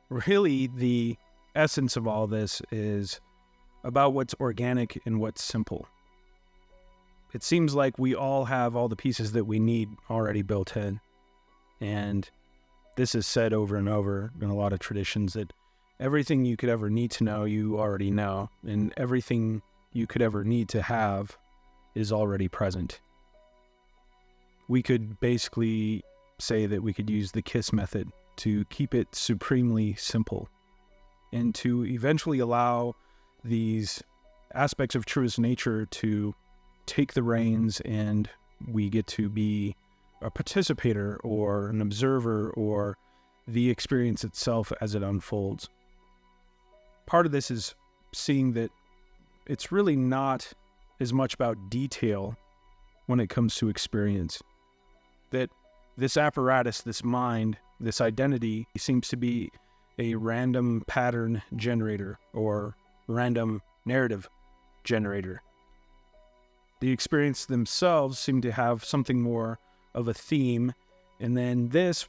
really the essence of all this is about what's organic and what's simple. It seems like we all have all the pieces that we need already built in. And this is said over and over in a lot of traditions, that everything you could ever need to know, you already know. And everything you could ever need to have is already present. We could basically say that we could use the KISS method to keep it supremely simple and to eventually allow these aspects of truest nature to take the reins, and we get to be a participator or an observer or the experience itself as it unfolds. Part of this is seeing that it's really not as much about detail when it comes to experience. That this apparatus, this mind, this identity seems to be a random pattern generator or random narrative generator. The experience themselves seem to have something more of a theme, and then this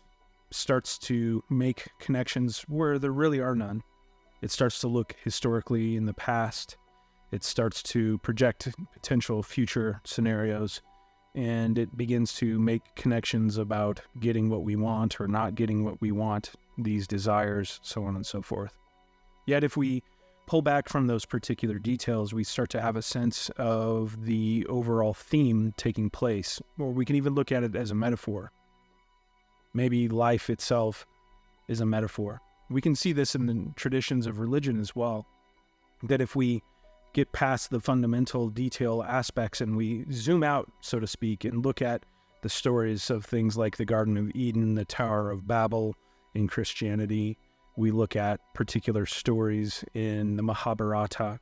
starts to make connections where there really are none. It starts to look historically in the past. It starts to project potential future scenarios, and it begins to make connections about getting what we want or not getting what we want, these desires, so on and so forth. Yet if we pull back from those particular details, we start to have a sense of the overall theme taking place, or we can even look at it as a metaphor. Maybe life itself is a metaphor. We can see this in the traditions of religion as well, that if we get past the fundamental detail aspects and we zoom out, so to speak, and look at the stories of things like the Garden of Eden, the Tower of Babel in Christianity, we look at particular stories in the Mahabharata,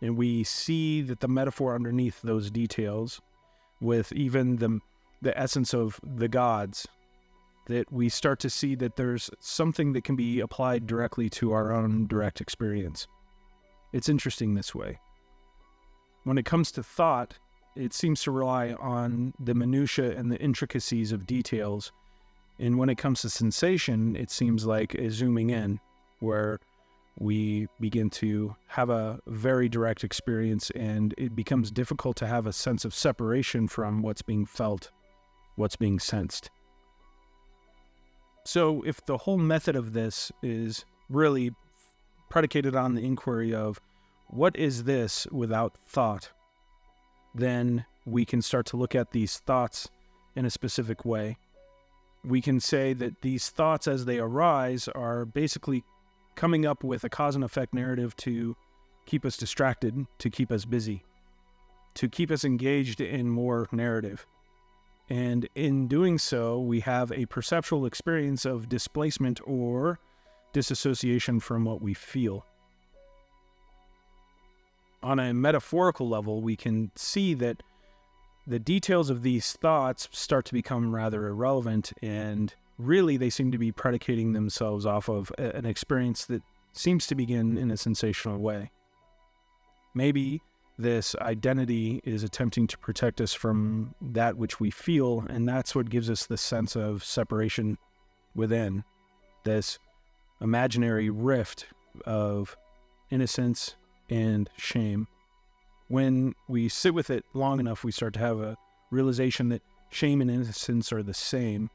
and we see that the metaphor underneath those details, with even the essence of the gods, that we start to see that there's something that can be applied directly to our own direct experience. It's interesting this way. When it comes to thought, it seems to rely on the minutiae and the intricacies of details. And when it comes to sensation, it seems like a zooming in, where we begin to have a very direct experience, and it becomes difficult to have a sense of separation from what's being felt, what's being sensed. So if the whole method of this is really predicated on the inquiry of what is this without thought, then we can start to look at these thoughts in a specific way. We can say that these thoughts as they arise are basically coming up with a cause and effect narrative to keep us distracted, to keep us busy, to keep us engaged in more narrative. And in doing so, we have a perceptual experience of displacement or disassociation from what we feel. On a metaphorical level, we can see that the details of these thoughts start to become rather irrelevant, and really they seem to be predicating themselves off of an experience that seems to begin in a sensational way. Maybe this identity is attempting to protect us from that which we feel, and that's what gives us the sense of separation within, this imaginary rift of innocence and shame. When we sit with it long enough, we start to have a realization that shame and innocence are the same.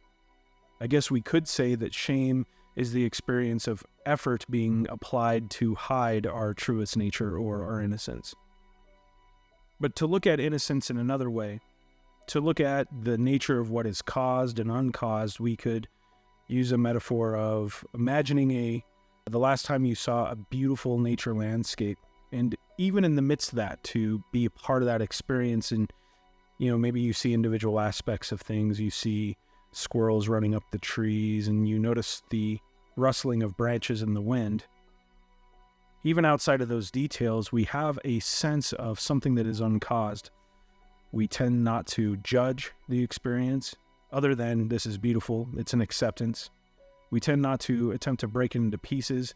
I guess we could say that shame is the experience of effort being applied to hide our truest nature or our innocence. But to look at innocence in another way, to look at the nature of what is caused and uncaused, we could use a metaphor of imagining the last time you saw a beautiful nature landscape, and even in the midst of that, to be a part of that experience. And, maybe you see individual aspects of things. You see squirrels running up the trees, and you notice the rustling of branches in the wind. Even outside of those details, we have a sense of something that is uncaused. We tend not to judge the experience, other than this is beautiful, it's an acceptance. We tend not to attempt to break it into pieces.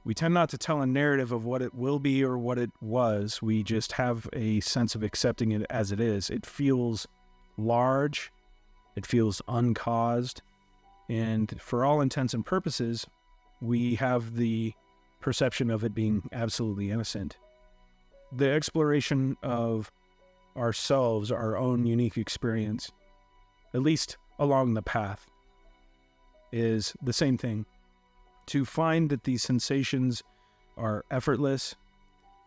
We tend not to tell a narrative of what it will be or what it was. We just have a sense of accepting it as it is. It feels large. It feels uncaused. And for all intents and purposes, we have the perception of it being absolutely innocent. The exploration of ourselves, our own unique experience, at least along the path, is the same thing. To find that these sensations are effortless,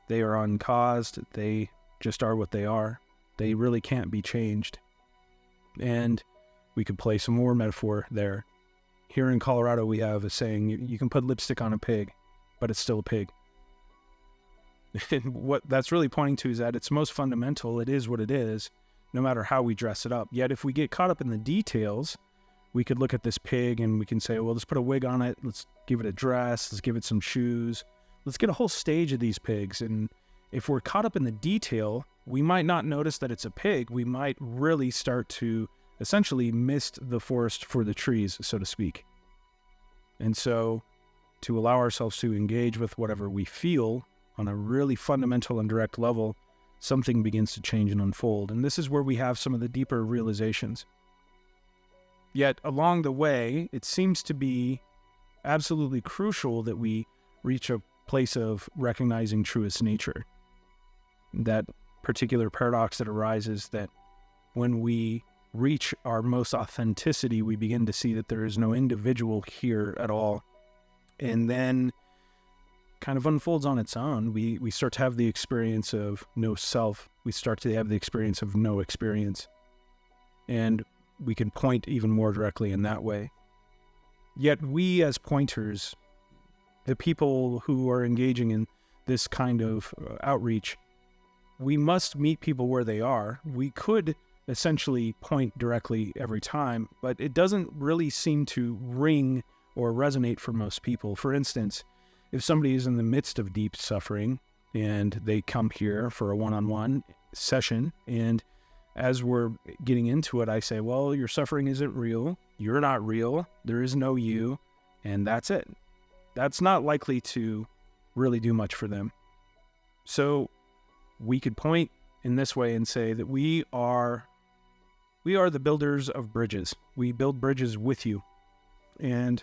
they are uncaused, they just are what they are. They really can't be changed. And we could play some more metaphor there. Here in Colorado, we have a saying, you can put lipstick on a pig, but it's still a pig. And what that's really pointing to is that it's most fundamental. It is what it is, no matter how we dress it up. Yet if we get caught up in the details, we could look at this pig and we can say, well, let's put a wig on it. Let's give it a dress. Let's give it some shoes. Let's get a whole stage of these pigs. And if we're caught up in the detail, we might not notice that it's a pig. We might really start to essentially mist the forest for the trees, so to speak. And so to allow ourselves to engage with whatever we feel on a really fundamental and direct level, something begins to change and unfold. And this is where we have some of the deeper realizations. Yet along the way, it seems to be absolutely crucial that we reach a place of recognizing truest nature. That particular paradox that arises that when we reach our most authenticity, we begin to see that there is no individual here at all. And then kind of unfolds on its own. We start to have the experience of no self. We start to have the experience of no experience. And we can point even more directly in that way. Yet we as pointers, the people who are engaging in this kind of outreach, we must meet people where they are. We could essentially point directly every time, but it doesn't really seem to ring or resonate for most people. For instance, if somebody is in the midst of deep suffering and they come here for a one-on-one session, and as we're getting into it, I say, well, your suffering isn't real. You're not real. There is no you. And that's it. That's not likely to really do much for them. So we could point in this way and say that we are the builders of bridges. We build bridges with you. And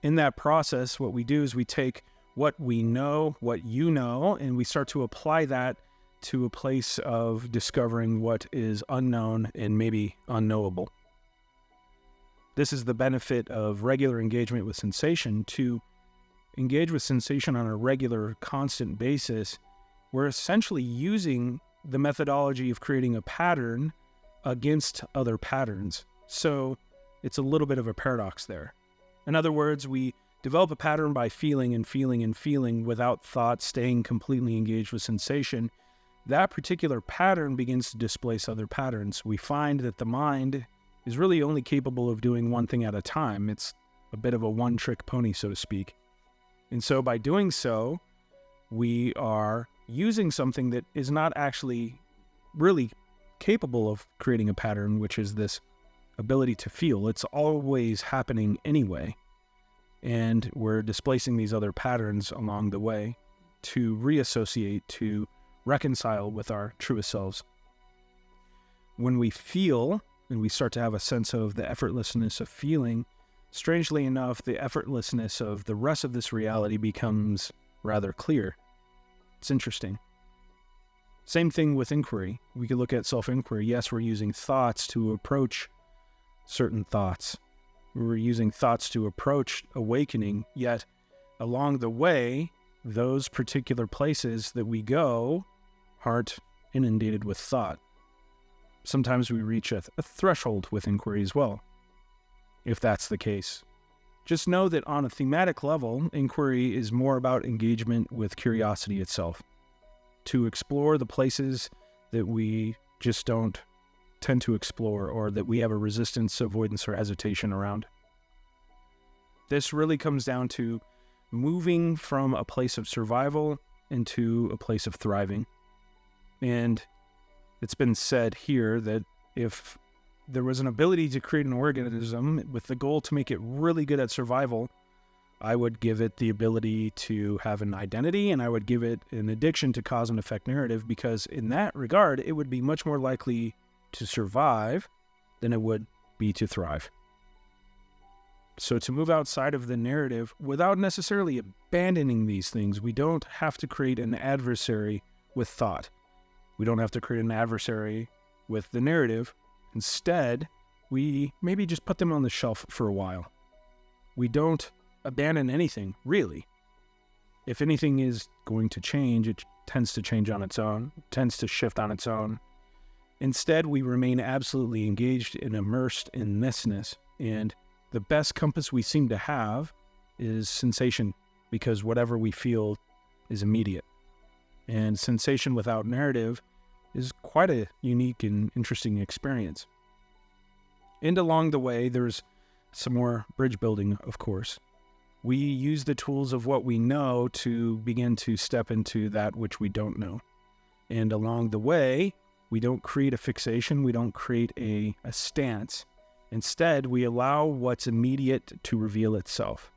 in that process, what we do is we take what we know, what you know, and we start to apply that to a place of discovering what is unknown and maybe unknowable. This is the benefit of regular engagement with sensation. To engage with sensation on a regular, constant basis, we're essentially using the methodology of creating a pattern against other patterns. So it's a little bit of a paradox there. In other words, we develop a pattern by feeling and feeling and feeling without thought, staying completely engaged with sensation. That particular pattern begins to displace other patterns. We find that the mind is really only capable of doing one thing at a time. It's a bit of a one-trick pony, so to speak. And so by doing so, we are using something that is not actually really capable of creating a pattern, which is this ability to feel. It's always happening anyway. And we're displacing these other patterns along the way to reassociate, to reconcile with our truest selves. When we feel, and we start to have a sense of the effortlessness of feeling, strangely enough, the effortlessness of the rest of this reality becomes rather clear. It's interesting. Same thing with inquiry. We could look at self-inquiry. Yes, we're using thoughts to approach certain thoughts. We're using thoughts to approach awakening, yet along the way, those particular places that we go aren't inundated with thought. Sometimes we reach a threshold with inquiry as well, if that's the case. Just know that on a thematic level, inquiry is more about engagement with curiosity itself, to explore the places that we just don't tend to explore, or that we have a resistance, avoidance, or hesitation around. This really comes down to moving from a place of survival into a place of thriving. And it's been said here that if there was an ability to create an organism with the goal to make it really good at survival, I would give it the ability to have an identity, and I would give it an addiction to cause and effect narrative, because in that regard, it would be much more likely to survive than it would be to thrive. So to move outside of the narrative without necessarily abandoning these things, we don't have to create an adversary with thought. We don't have to create an adversary with the narrative. Instead, we maybe just put them on the shelf for a while. We don't abandon anything, really. If anything is going to change, it tends to change on its own, tends to shift on its own. Instead, we remain absolutely engaged and immersed in thisness, and the best compass we seem to have is sensation, because whatever we feel is immediate. And sensation without narrative is quite a unique and interesting experience. And along the way, there's some more bridge building, of course. We use the tools of what we know to begin to step into that which we don't know. And along the way, we don't create a fixation, we don't create a stance. Instead, we allow what's immediate to reveal itself.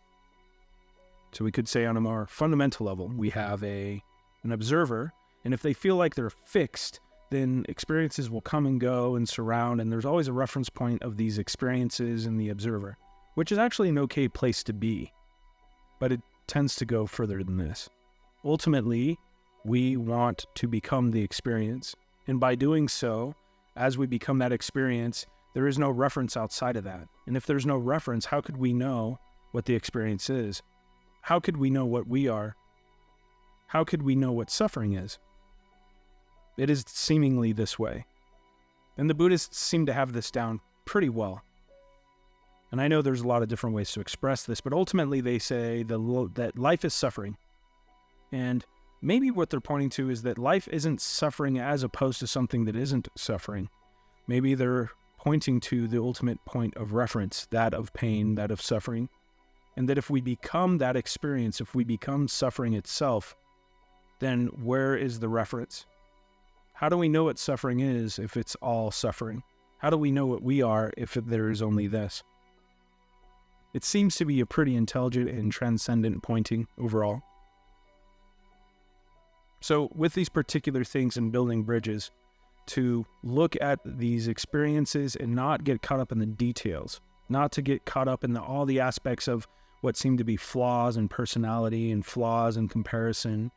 So we could say on a more fundamental level, we have an observer, and if they feel like they're fixed, then experiences will come and go and surround, and there's always a reference point of these experiences in the observer, which is actually an okay place to be, but it tends to go further than this. Ultimately, we want to become the experience, and by doing so, as we become that experience, there is no reference outside of that. And if there's no reference, how could we know what the experience is? How could we know what we are? How could we know what suffering is? It is seemingly this way. And the Buddhists seem to have this down pretty well. And I know there's a lot of different ways to express this, but ultimately they say that life is suffering. And maybe what they're pointing to is that life isn't suffering as opposed to something that isn't suffering. Maybe they're pointing to the ultimate point of reference, that of pain, that of suffering. And that if we become that experience, if we become suffering itself, then where is the reference? How do we know what suffering is if it's all suffering? How do we know what we are if there is only this? It seems to be a pretty intelligent and transcendent pointing overall. So with these particular things in building bridges, to look at these experiences and not get caught up in the details, not to get caught up in all the aspects of what seem to be flaws in personality and flaws in comparison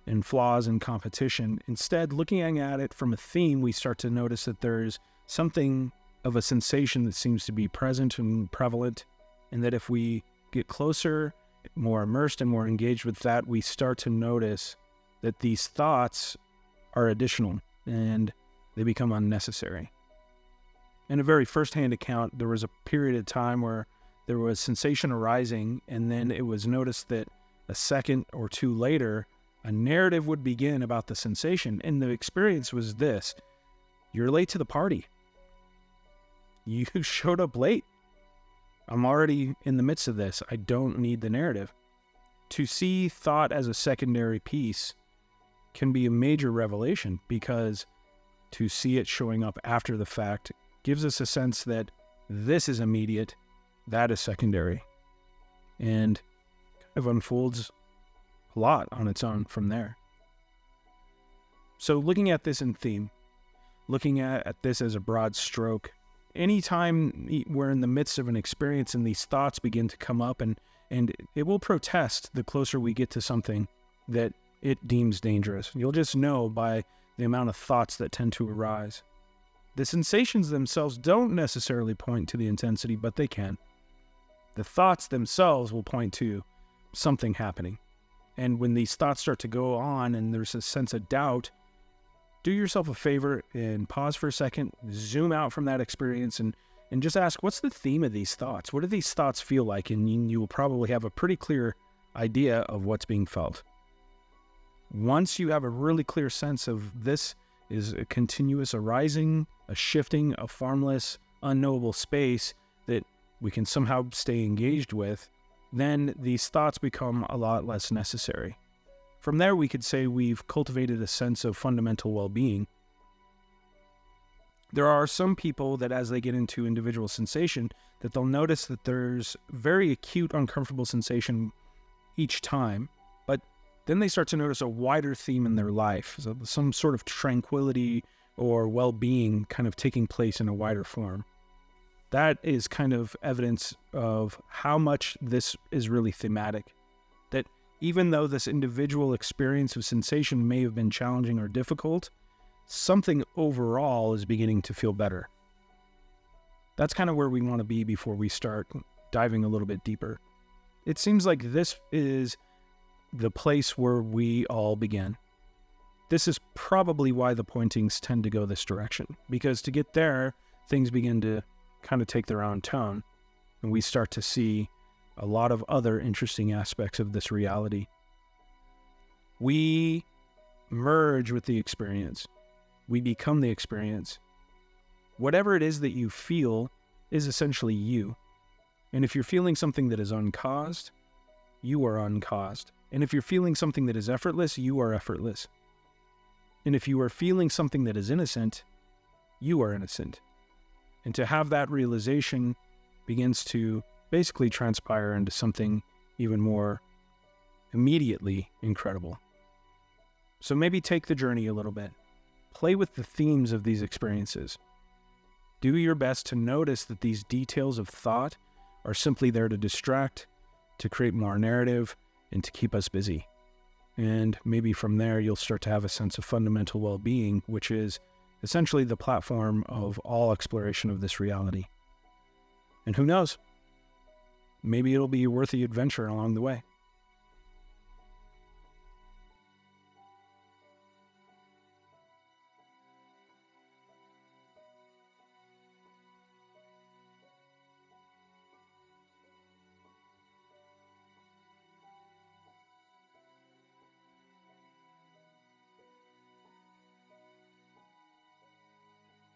and flaws in competition. Instead, looking at it from a theme, we start to notice that there's something of a sensation that seems to be present and prevalent, and that if we get closer, more immersed and more engaged with that, we start to notice that these thoughts are additional and they become unnecessary. In a very first-hand account, there was a period of time where there was sensation arising, and then it was noticed that a second or two later, a narrative would begin about the sensation, and the experience was this: you're late to the party. You showed up late. I'm already in the midst of this. I don't need the narrative. To see thought as a secondary piece can be a major revelation, because to see it showing up after the fact gives us a sense that this is immediate, that is secondary, and kind of unfolds a lot on its own from there. So looking at this in theme, looking at this as a broad stroke, anytime we're in the midst of an experience and these thoughts begin to come up, and it will protest the closer we get to something that it deems dangerous. You'll just know by the amount of thoughts that tend to arise. The sensations themselves don't necessarily point to the intensity, but they can. The thoughts themselves will point to something happening. And when these thoughts start to go on and there's a sense of doubt, do yourself a favor and pause for a second, zoom out from that experience, and just ask, what's the theme of these thoughts? What do these thoughts feel like? And you will probably have a pretty clear idea of what's being felt. Once you have a really clear sense of this is a continuous arising, a shifting, a formless, unknowable space that we can somehow stay engaged with, then these thoughts become a lot less necessary. From there, we could say we've cultivated a sense of fundamental well-being. There are some people that as they get into individual sensation, that they'll notice that there's very acute, uncomfortable sensation each time, but then they start to notice a wider theme in their life, so some sort of tranquility or well-being kind of taking place in a wider form. That is kind of evidence of how much this is really thematic. That even though this individual experience of sensation may have been challenging or difficult, something overall is beginning to feel better. That's kind of where we want to be before we start diving a little bit deeper. It seems like this is the place where we all begin. This is probably why the pointings tend to go this direction, because to get there, things begin to kind of take their own tone, and we start to see a lot of other interesting aspects of this reality. We merge with the experience. We become the experience. Whatever it is that you feel is essentially you. And if you're feeling something that is uncaused, you are uncaused. And if you're feeling something that is effortless, you are effortless. And if you are feeling something that is innocent, you are innocent. And to have that realization begins to basically transpire into something even more immediately incredible. So maybe take the journey a little bit. Play with the themes of these experiences. Do your best to notice that these details of thought are simply there to distract, to create more narrative, and to keep us busy. And maybe from there, you'll start to have a sense of fundamental well-being, which is essentially the platform of all exploration of this reality. And who knows? Maybe it'll be worth the adventure along the way.